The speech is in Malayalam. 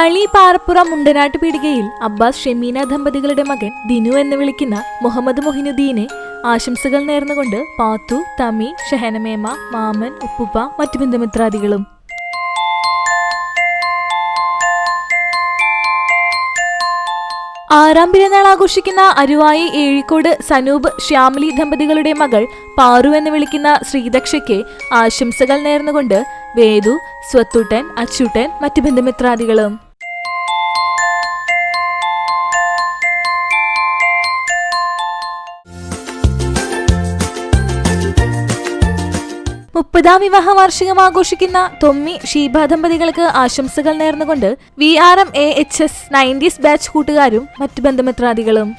തളി പാറപ്പുറം മുണ്ടനാട്ട് പീടികയിൽ അബ്ബാസ് ഷെമീന ദമ്പതികളുടെ മകൻ ദിനു എന്ന് വിളിക്കുന്ന മുഹമ്മദ് മൊഹിനുദ്ദീനെ ആശംസകൾ നേർന്നുകൊണ്ട് പാത്തു, തമി, ഷഹനമേമ, മാമൻ, ഉപ്പുപ്പ, മറ്റു ബന്ധുമിത്രാദികളും. ആറാം പിറന്നാൾ ആഘോഷിക്കുന്ന അരുവായി ഏഴിക്കോട് സനൂപ് ശ്യാമിലി ദമ്പതികളുടെ മകൾ പാറു എന്ന് വിളിക്കുന്ന ശ്രീദക്ഷയ്ക്ക് ആശംസകൾ നേർന്നുകൊണ്ട് വേദു, സ്വത്തുട്ടൻ, അച്ചൂട്ടൻ, മറ്റു ബന്ധുമിത്രാദികളും. മുപ്പതാം വിവാഹ വാർഷികം ആഘോഷിക്കുന്ന തൊമ്മി, ഷീബ ദമ്പതികൾക്ക് ആശംസകൾ നേർന്നുകൊണ്ട് VRM AHS 90s ബാച്ച് കൂട്ടുകാരും മറ്റു ബന്ധുമിത്രാദികളും.